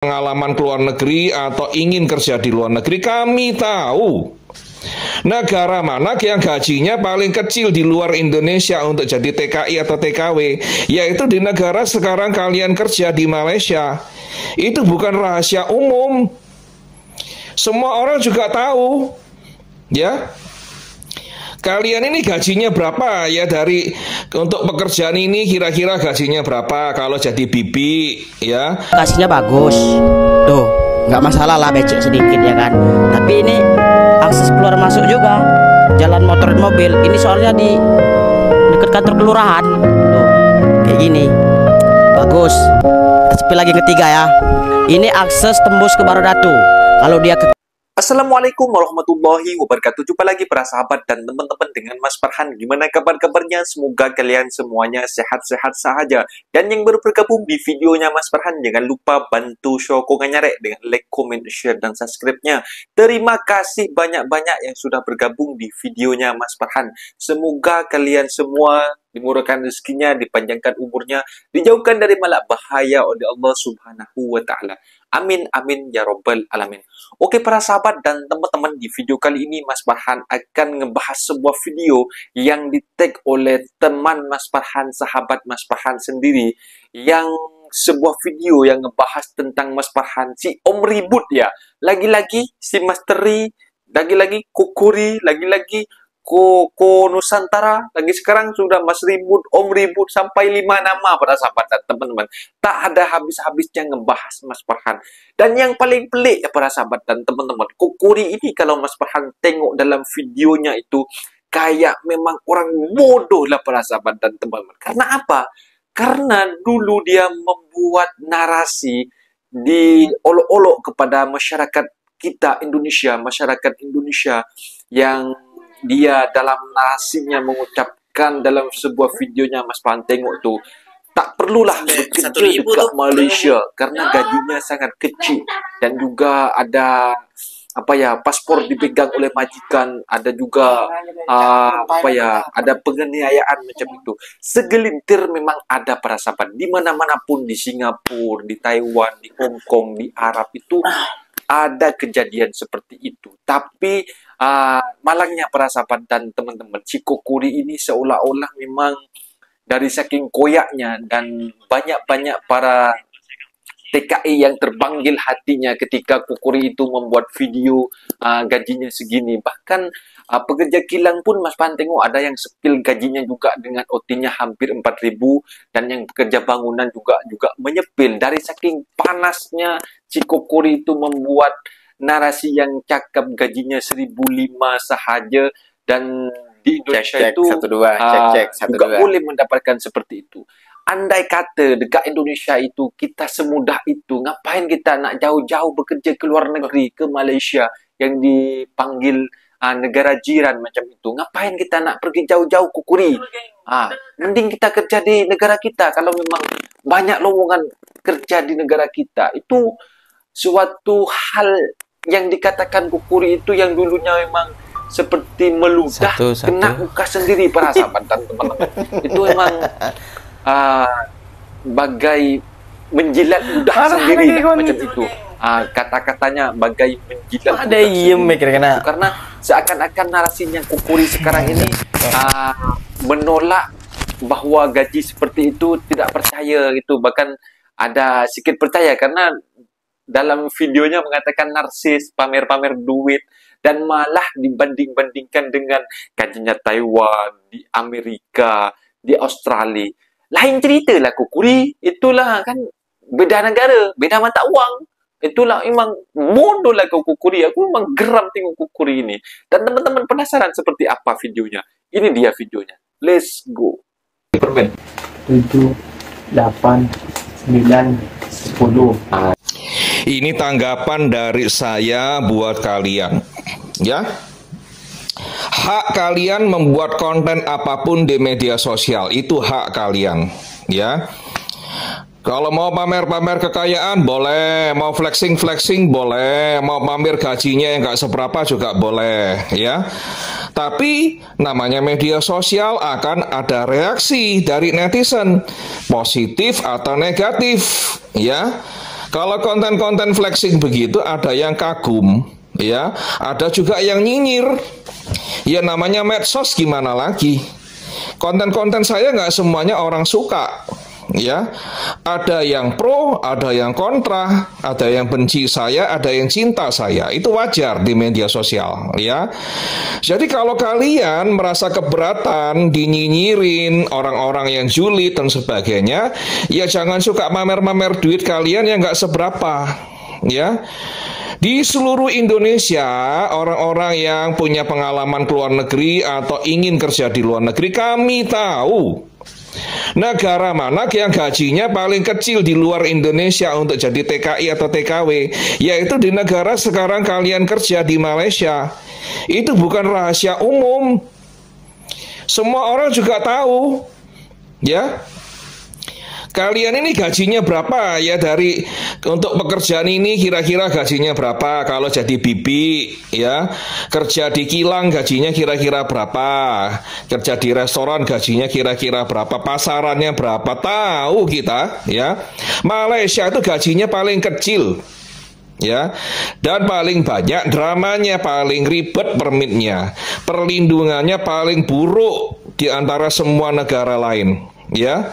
pengalaman ke luar negeri atau ingin kerja di luar negeri, kami tahu negara mana yang gajinya paling kecil di luar Indonesia untuk jadi TKI atau TKW, yaitu di negara sekarang kalian kerja di Malaysia. Itu bukan rahasia umum. Semua orang juga tahu, ya. Kalian ini gajinya berapa ya, dari untuk pekerjaan ini kira-kira gajinya berapa kalau jadi bibi ya? Gajinya bagus, tuh nggak masalah lah, becek sedikit ya kan. Tapi ini akses keluar masuk juga, jalan motor dan mobil. Ini soalnya di dekat kantor kelurahan, tuh kayak gini, bagus. Tapi lagi ketiga ya, ini akses tembus ke Barodatu. Kalau dia ke Assalamualaikum warahmatullahi wabarakatuh. Jumpa lagi para sahabat dan teman-teman dengan Mas Farhan. Gimana kabar-kabarnya? Semoga kalian semuanya sehat-sehat saja. Dan yang baru bergabung di videonya Mas Farhan, jangan lupa bantu sokongannya dengan like, comment, share, dan subscribe-nya. Terima kasih banyak-banyak yang sudah bergabung di videonya Mas Farhan. Semoga kalian semua dimurahkan rezekinya, dipanjangkan umurnya, dijauhkan dari malak bahaya oleh Allah Subhanahu wa Ta'ala. Amin, amin, ya Rabbal Alamin. Oke para sahabat dan teman-teman, di video kali ini Mas Farhan akan ngebahas sebuah video yang di-tag oleh teman Mas Farhan, sahabat Mas Farhan sendiri, yang sebuah video yang ngebahas tentang Mas Farhan, si Om Ribut ya. Lagi-lagi si Mas Teri, lagi-lagi Kukuri, lagi-lagi Koko Nusantara, lagi sekarang sudah Mas Ribut, Om Ribut, sampai 5 nama para sahabat dan teman-teman. Tak ada habis-habisnya ngebahas Mas Farhan. Dan yang paling pelik ya para sahabat dan teman-teman, Kukuri ini kalau Mas Farhan tengok dalam videonya itu kayak memang orang bodoh lah para sahabat dan teman-teman. Karena apa? Karena dulu dia membuat narasi diolok-olok kepada masyarakat kita Indonesia, masyarakat Indonesia, yang dia dalam narasinya mengucapkan dalam sebuah videonya Mas Farhan tengok tuh, tak perlulah bekerja dekat Malaysia karena gajinya sangat kecil, dan juga ada apa ya, paspor dipegang oleh majikan, ada juga ada penganiayaan macam itu. Segelintir memang ada para sahabat di mana-mana pun, di Singapura, di Taiwan, di Hong Kong, di Arab itu ada kejadian seperti itu. Tapi malangnya para sahabat dan teman-teman, si Kukuri ini seolah-olah memang dari saking koyaknya dan banyak-banyak para TKI yang terpanggil hatinya ketika Kukuri itu membuat video gajinya segini. Bahkan pekerja kilang pun Mas Farhan tengok ada yang sepil gajinya juga dengan OT-nya hampir 4.000, dan yang pekerja bangunan juga menyepil. Dari saking panasnya si Kukuri itu membuat narasi yang cakap gajinya 1.500 sahaja, dan di Indonesia itu juga boleh mendapatkan seperti itu. Andai kata dekat Indonesia itu kita semudah itu, ngapain kita nak jauh-jauh bekerja ke luar negeri, ke Malaysia yang dipanggil negara jiran macam itu? Ngapain kita nak pergi jauh-jauh Kukuri? Mending kita kerja di negara kita. Kalau memang banyak lowongan kerja di negara kita, itu suatu hal yang dikatakan Kukuri itu yang dulunya memang seperti meludah kena muka sendiri para sahabat dan teman-teman. Itu memang bagai menjilat ludah sendiri macam itu. Kata-katanya bagai menjilat ludah, karena seakan-akan narasinya Kukuri sekarang ini menolak bahwa gaji seperti itu, tidak percaya itu. Bahkan ada sedikit percaya karena dalam videonya mengatakan narsis, pamer-pamer duit, dan malah dibanding-bandingkan dengan gajinya Taiwan, di Amerika, di Australia. Lain cerita lah Kukuri, itulah kan beda negara, beda mata uang. Itulah memang bodoh lah Kukuri. Aku memang geram tengok Kukuri ini. Dan teman-teman penasaran seperti apa videonya? Ini dia videonya. Let's go. 7, 8, 9, 10. Ini tanggapan dari saya buat kalian, ya. Hak kalian membuat konten apapun di media sosial, itu hak kalian, ya. Kalau mau pamer-pamer kekayaan boleh, mau flexing-flexing boleh, mau pamer gajinya yang nggak seberapa juga boleh, ya. Tapi namanya media sosial akan ada reaksi dari netizen, positif atau negatif, ya. Kalau konten-konten flexing begitu ada yang kagum, ya, ada juga yang nyinyir. Ya namanya medsos, gimana lagi? Konten-konten saya nggak semuanya orang suka, ya. Ada yang pro, ada yang kontra, ada yang benci saya, ada yang cinta saya. Itu wajar di media sosial, ya. Jadi kalau kalian merasa keberatan dinyinyirin orang-orang yang julid dan sebagainya, ya jangan suka pamer-pamer duit kalian yang nggak seberapa, ya. Di seluruh Indonesia, orang-orang yang punya pengalaman ke luar negeri atau ingin kerja di luar negeri, kami tahu negara mana yang gajinya paling kecil di luar Indonesia untuk jadi TKI atau TKW, yaitu di negara sekarang kalian kerja di Malaysia. Itu bukan rahasia umum. Semua orang juga tahu, ya. Kalian ini gajinya berapa ya, dari untuk pekerjaan ini kira-kira gajinya berapa kalau jadi bibi, ya. Kerja di kilang gajinya kira-kira berapa, kerja di restoran gajinya kira-kira berapa, pasarannya berapa, tahu kita, ya. Malaysia itu gajinya paling kecil, ya, dan paling banyak dramanya, paling ribet permitnya, perlindungannya paling buruk di antara semua negara lain, ya.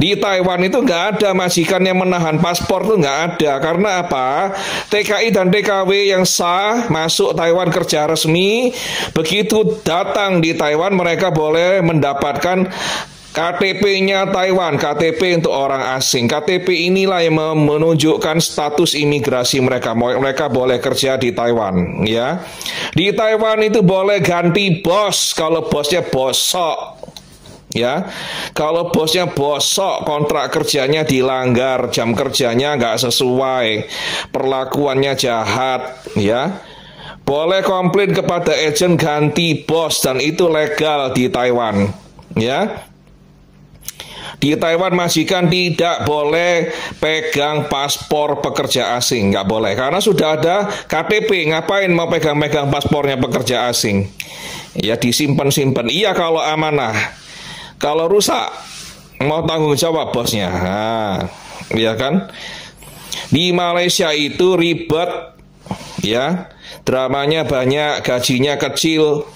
Di Taiwan itu nggak ada majikan yang menahan paspor, tuh nggak ada. Karena apa? TKI dan TKW yang sah masuk Taiwan kerja resmi, begitu datang di Taiwan mereka boleh mendapatkan KTP-nya Taiwan, KTP untuk orang asing. KTP inilah yang menunjukkan status imigrasi mereka. Mereka boleh kerja di Taiwan, ya. Di Taiwan itu boleh ganti bos kalau bosnya bosok. Ya, kalau bosnya bosok, kontrak kerjanya dilanggar, jam kerjanya nggak sesuai, perlakuannya jahat, ya, boleh komplain kepada agen ganti bos dan itu legal di Taiwan, ya. Di Taiwan majikan tidak boleh pegang paspor pekerja asing, nggak boleh, karena sudah ada KTP. Ngapain mau pegang-pegang paspornya pekerja asing? Ya disimpan-simpan. Iya kalau amanah. Kalau rusak, mau tanggung jawab bosnya. Nah, ya kan? Di Malaysia itu ribet, ya. Dramanya banyak, gajinya kecil.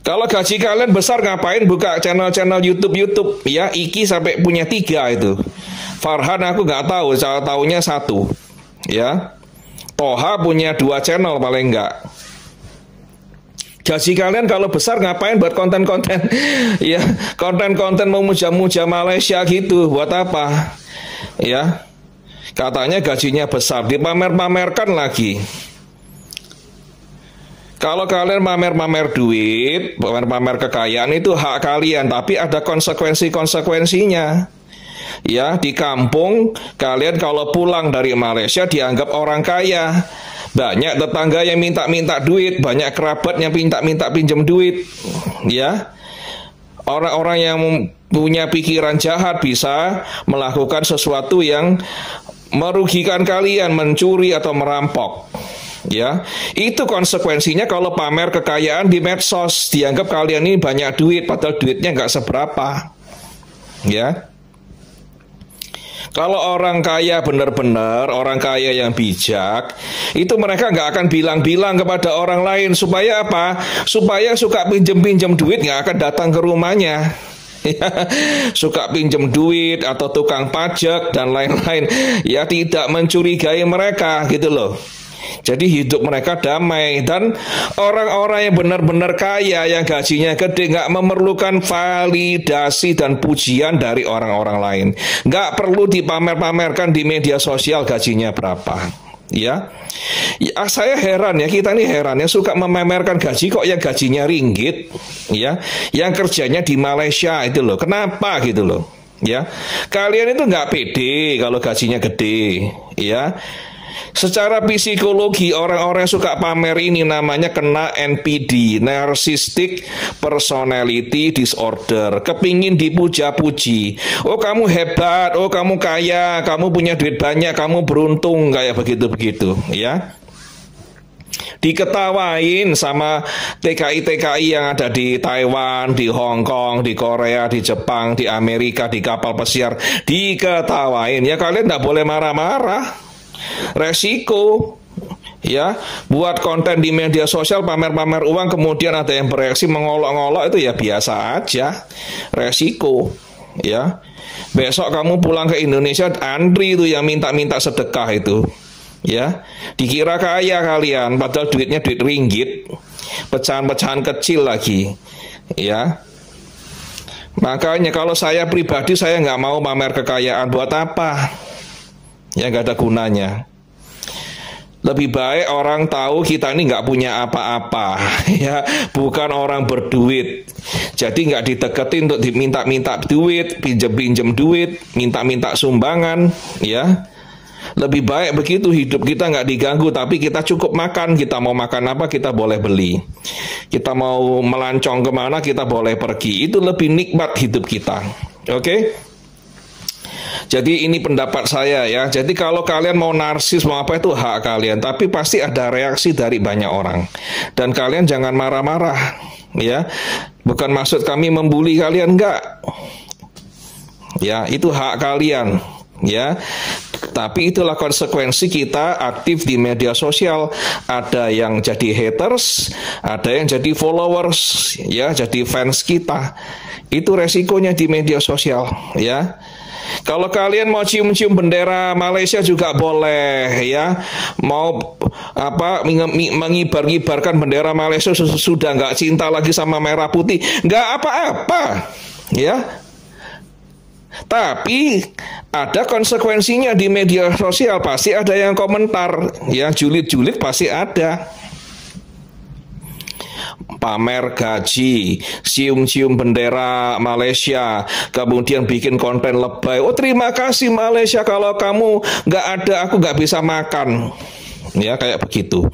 Kalau gaji kalian besar, ngapain buka channel-channel YouTube, ya. Iki sampai punya 3 itu. Farhan aku nggak tahu, saya tahunya 1, ya. Toha punya 2 channel paling enggak. Gaji kalian kalau besar ngapain buat konten-konten, ya, konten-konten memuja-muja Malaysia gitu, buat apa, ya. Katanya gajinya besar, dipamer-pamerkan lagi. Kalau kalian pamer-pamer duit, pamer-pamer kekayaan itu hak kalian, tapi ada konsekuensi-konsekuensinya. Ya, di kampung kalian kalau pulang dari Malaysia dianggap orang kaya. Banyak tetangga yang minta-minta duit, banyak kerabat yang minta-minta pinjam duit, ya. Orang-orang yang punya pikiran jahat bisa melakukan sesuatu yang merugikan kalian, mencuri atau merampok, ya. Itu konsekuensinya kalau pamer kekayaan di medsos, dianggap kalian ini banyak duit, padahal duitnya nggak seberapa, ya. Kalau orang kaya benar-benar, orang kaya yang bijak, itu mereka nggak akan bilang-bilang kepada orang lain. Supaya apa? Supaya suka pinjem-pinjem duit nggak akan datang ke rumahnya. Suka pinjem duit atau tukang pajak dan lain-lain, ya tidak mencurigai mereka gitu loh. Jadi hidup mereka damai. Dan orang-orang yang benar-benar kaya, yang gajinya gede, nggak memerlukan validasi dan pujian dari orang-orang lain. Nggak perlu dipamer-pamerkan di media sosial gajinya berapa, ya. Saya heran ya, kita ini heran ya, suka memamerkan gaji kok yang gajinya ringgit, ya, yang kerjanya di Malaysia itu loh. Kenapa gitu loh, ya. Kalian itu nggak pede kalau gajinya gede, ya. Secara psikologi orang-orang yang suka pamer ini namanya kena NPD, Narcissistic Personality Disorder. Kepingin dipuja-puji. Oh kamu hebat, oh kamu kaya, kamu punya duit banyak, kamu beruntung, kayak begitu-begitu, ya. Diketawain sama TKI-TKI yang ada di Taiwan, di Hong Kong, di Korea, di Jepang, di Amerika, di kapal pesiar. Diketawain. Ya kalian tidak boleh marah-marah. Resiko. Ya, buat konten di media sosial pamer-pamer uang, kemudian ada yang bereaksi mengolok-ngolok, itu ya biasa aja. Resiko. Ya. Besok kamu pulang ke Indonesia, antri itu yang minta-minta sedekah itu. Ya, dikira kaya kalian, padahal duitnya duit ringgit, pecahan-pecahan kecil lagi, ya. Makanya kalau saya pribadi, saya nggak mau pamer kekayaan. Buat apa? Ya nggak ada gunanya. Lebih baik orang tahu kita ini nggak punya apa-apa, ya, bukan orang berduit. Jadi nggak dideketin untuk diminta-minta duit, pinjem-pinjem duit, minta-minta sumbangan, ya. Lebih baik begitu, hidup kita nggak diganggu, tapi kita cukup makan. Kita mau makan apa, kita boleh beli. Kita mau melancong kemana, kita boleh pergi. Itu lebih nikmat hidup kita. Oke? Jadi ini pendapat saya ya. Jadi kalau kalian mau narsis, mau apa, itu hak kalian. Tapi pasti ada reaksi dari banyak orang. Dan kalian jangan marah-marah, ya. Bukan maksud kami membuli kalian, enggak. Ya, itu hak kalian, ya. Tapi itulah konsekuensi kita aktif di media sosial. Ada yang jadi haters, ada yang jadi followers, ya, jadi fans kita. Itu resikonya di media sosial, ya. Kalau kalian mau cium-cium bendera Malaysia juga boleh, ya. Mau apa mengibar-ngibarkan bendera Malaysia, sudah nggak cinta lagi sama merah putih, nggak apa-apa, ya. Tapi ada konsekuensinya di media sosial, pasti ada yang komentar, ya, julid-julid pasti ada. Pamer gaji, cium-cium bendera Malaysia, kemudian bikin konten lebay. Oh, terima kasih Malaysia, kalau kamu nggak ada, aku nggak bisa makan. Ya, kayak begitu.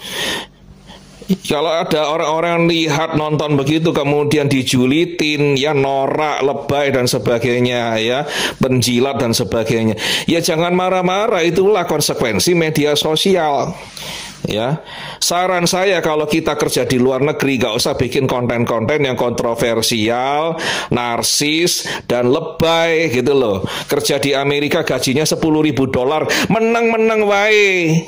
Kalau ada orang-orang lihat nonton begitu kemudian dijulitin, ya, norak, lebay dan sebagainya, ya, penjilat dan sebagainya, ya jangan marah-marah. Itulah konsekuensi media sosial, ya. Saran saya kalau kita kerja di luar negeri, gak usah bikin konten-konten yang kontroversial, narsis dan lebay gitu loh. Kerja di Amerika gajinya $10.000, menang-menang wae.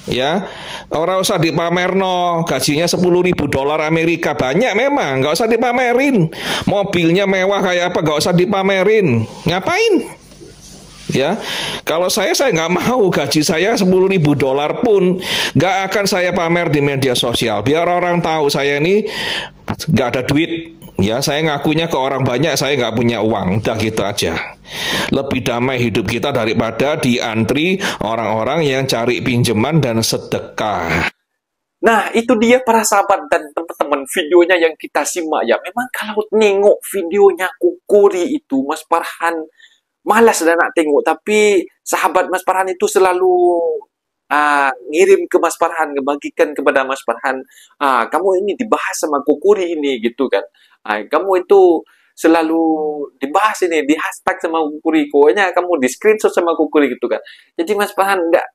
Ya, orang usah dipamerno, gajinya $10.000 Amerika, banyak memang, nggak usah dipamerin. Mobilnya mewah kayak apa, nggak usah dipamerin. Ngapain? Ya, kalau saya nggak mau gaji saya $10.000 pun nggak akan saya pamer di media sosial. Biar orang tahu saya ini nggak ada duit. Ya, saya ngakunya ke orang banyak, saya nggak punya uang, udah gitu aja. Lebih damai hidup kita daripada diantri orang-orang yang cari pinjaman dan sedekah. Nah, itu dia para sahabat dan teman-teman videonya yang kita simak ya. Memang kalau nengok videonya Kukuri itu, Mas Farhan malas dah nak tengok. Tapi sahabat Mas Farhan itu selalu ngirim ke Mas Farhan, ngebagikan kepada Mas Farhan, kamu ini dibahas sama Kukuri ini gitu kan. Kamu itu selalu dibahas ini, di hashtag sama Kukuri, pokoknya kamu di screenshot sama Kukuri gitu kan. Jadi Mas Farhan enggak,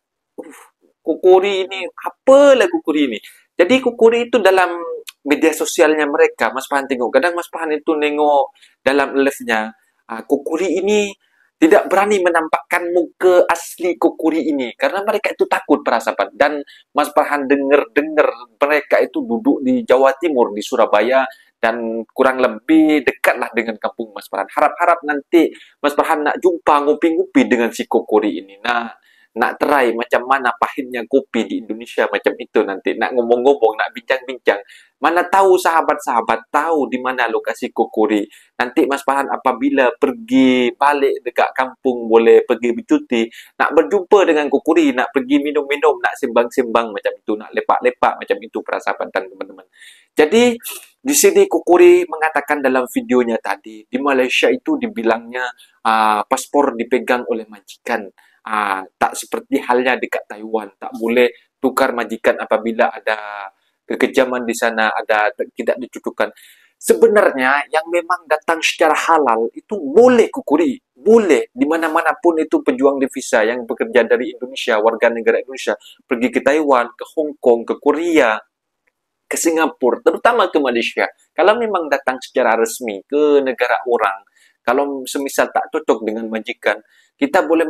Kukuri ini, apalah Kukuri ini. Jadi Kukuri itu dalam media sosialnya mereka, Mas Farhan tengok. Kadang Mas Farhan itu nengok dalam live-nya, Kukuri ini tidak berani menampakkan muka asli Kukuri ini. Karena mereka itu takut, para sahabat. Dan Mas Farhan dengar mereka itu duduk di Jawa Timur, di Surabaya, dan kurang lebih dekatlah dengan kampung Mas Farhan. Harap-harap nanti Mas Farhan nak jumpa ngopi-ngopi dengan si Kukuri ini. Nah, nak try macam mana pahitnya kopi di Indonesia macam itu nanti. Nak ngomong-ngomong, nak bincang-bincang. Mana tahu sahabat-sahabat tahu di mana lokasi Kukuri. Nanti Mas Farhan apabila pergi balik dekat kampung, boleh pergi bercuti, nak berjumpa dengan Kukuri, nak pergi minum-minum, nak sembang-sembang macam itu, nak lepak-lepak macam itu, para sahabat dan teman-teman. Jadi di sini Kukuri mengatakan dalam videonya tadi, di Malaysia itu dibilangnya paspor dipegang oleh majikan. Tak seperti halnya dekat Taiwan, tak boleh tukar majikan apabila ada kekejaman di sana, ada tidak dicucukkan. Sebenarnya yang memang datang secara halal itu boleh Kukuri, boleh di mana-mana pun itu pejuang devisa yang bekerja dari Indonesia, warga negara Indonesia, pergi ke Taiwan, ke Hong Kong, ke Korea, ke Singapura, terutama ke Malaysia. Kalau memang datang secara resmi ke negara orang, kalau semisal tak cocok dengan majikan, kita boleh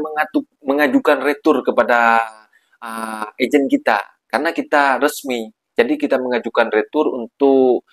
mengajukan retur kepada ejen kita, karena kita resmi. Jadi kita mengajukan retur untuk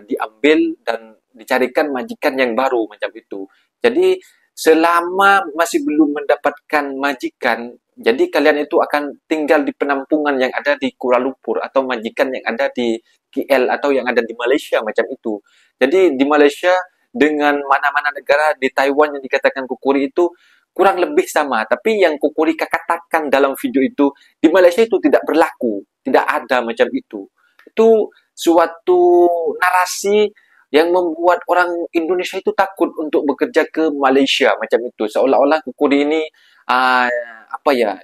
diambil dan dicarikan majikan yang baru macam itu. Jadi selama masih belum mendapatkan majikan, jadi kalian itu akan tinggal di penampungan yang ada di Kuala Lumpur atau majikan yang ada di KL atau yang ada di Malaysia macam itu. Jadi di Malaysia dengan mana-mana negara di Taiwan yang dikatakan kukuri itu kurang lebih sama. Tapi yang kukuri katakan dalam video itu di Malaysia itu tidak berlaku, tidak ada macam itu. Itu suatu narasi yang membuat orang Indonesia itu takut untuk bekerja ke Malaysia macam itu. Seolah-olah kukuri ini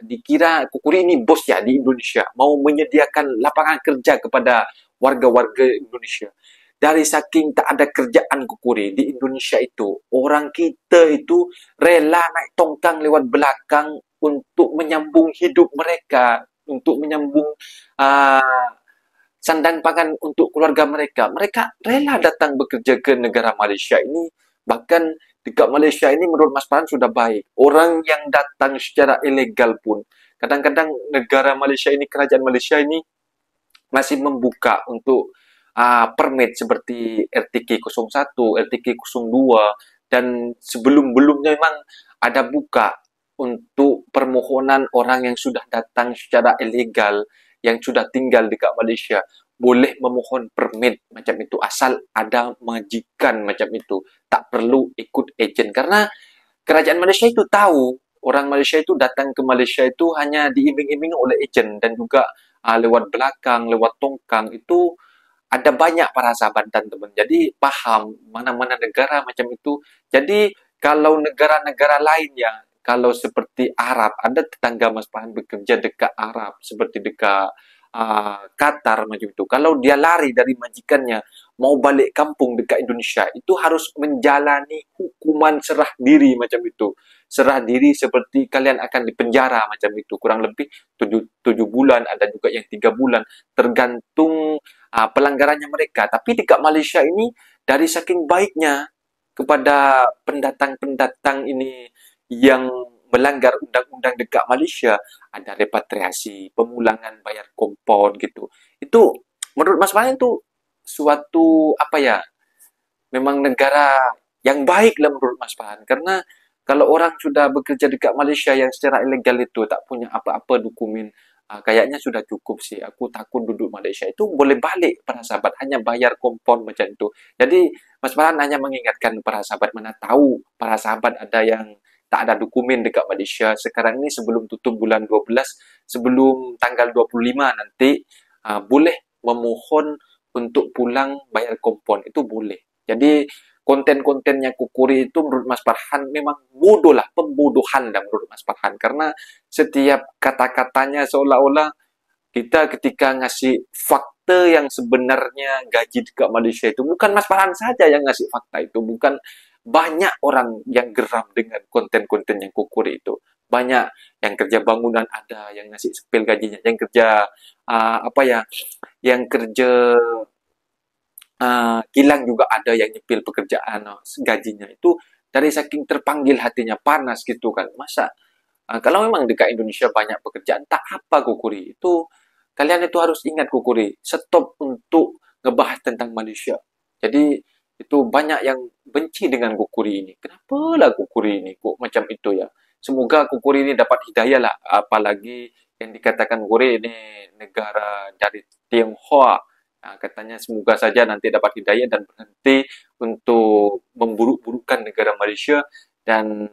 dikira kukuri ini bos ya di Indonesia, mau menyediakan lapangan kerja kepada warga-warga Indonesia. Dari saking tak ada kerjaan kukuri di Indonesia itu, orang kita itu rela naik tongkang lewat belakang untuk menyambung hidup mereka, untuk menyambung sandang pangan untuk keluarga mereka. Mereka rela datang bekerja ke negara Malaysia ini. Bahkan dekat Malaysia ini menurut Mas Farhan sudah baik. Orang yang datang secara ilegal pun, kadang-kadang negara Malaysia ini, kerajaan Malaysia ini masih membuka untuk permit seperti RTK 01, RTK 02, dan sebelum-belumnya memang ada buka untuk permohonan orang yang sudah datang secara ilegal, yang sudah tinggal dekat Malaysia, boleh memohon permit macam itu, asal ada majikan macam itu. Tak perlu ikut ejen, karena kerajaan Malaysia itu tahu orang Malaysia itu datang ke Malaysia itu hanya diiming-iming oleh ejen, dan juga lewat belakang, lewat tongkang. Itu ada banyak para sahabat dan teman. Jadi paham mana-mana negara macam itu. Jadi kalau negara-negara lain yang kalau seperti Arab, ada tetangga Mas Farhan bekerja dekat Arab, seperti dekat Qatar macam itu. Kalau dia lari dari majikannya, mau balik kampung dekat Indonesia, itu harus menjalani hukuman serah diri macam itu. Serah diri seperti kalian akan dipenjara macam itu. Kurang lebih 7 bulan, ada juga yang 3 bulan. Tergantung pelanggarannya mereka. Tapi dekat Malaysia ini, dari saking baiknya kepada pendatang-pendatang ini yang melanggar undang-undang dekat Malaysia, ada repatriasi, pemulangan bayar kompon gitu. Itu menurut Mas Farhan itu suatu memang negara yang baik lah menurut Mas Farhan. Karena kalau orang sudah bekerja dekat Malaysia yang secara ilegal itu tak punya apa-apa dokumen, kayaknya sudah cukup sih. Aku takut duduk Malaysia itu boleh balik para sahabat, hanya bayar kompon macam itu. Jadi Mas Farhan hanya mengingatkan para sahabat, mana tahu para sahabat ada yang tak ada dokumen dekat Malaysia. Sekarang ini sebelum tutup bulan 12, sebelum tanggal 25 nanti, boleh memohon untuk pulang bayar kompon. Itu boleh. Jadi konten-kontennya kukuri itu menurut Mas Farhan memang bodoh lah, pembodohan lah menurut Mas Farhan. Karena setiap kata-katanya seolah-olah kita ketika ngasih fakta yang sebenarnya gaji dekat Malaysia itu, bukan Mas Farhan saja yang ngasih fakta itu, bukan banyak orang yang geram dengan konten-konten yang kukuri itu. Banyak yang kerja bangunan ada yang ngasih sepil gajinya, yang kerja yang kerja kilang juga ada yang nyepil pekerjaan gajinya. Itu dari saking terpanggil hatinya, panas gitu kan. Masa kalau memang dekat Indonesia banyak pekerjaan, tak apa kukuri itu. Kalian itu harus ingat kukuri, stop untuk ngebahas tentang Malaysia. Jadi itu banyak yang benci dengan kukuri ini. Kenapa lah kukuri ini kok macam itu ya? Semoga kukuri ini dapat hidayah lah. Apalagi yang dikatakan kukuri ini negara dari Tionghoa. Katanya semoga saja nanti dapat hidayah dan berhenti untuk memburuk-burukkan negara Malaysia. Dan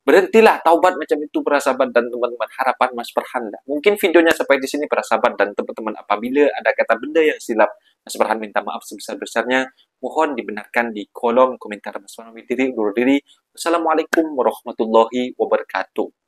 berhentilah taubat macam itu para sahabat dan teman-teman. Harapan Mas Farhan. Mungkin videonya sampai di sini para sahabat dan teman-teman. Apabila ada kata benda yang silap, Mas Farhan minta maaf sebesar-besarnya. Mohon dibenarkan di kolom komentar. Mas Farhan undur diri. Wassalamualaikum warahmatullahi wabarakatuh.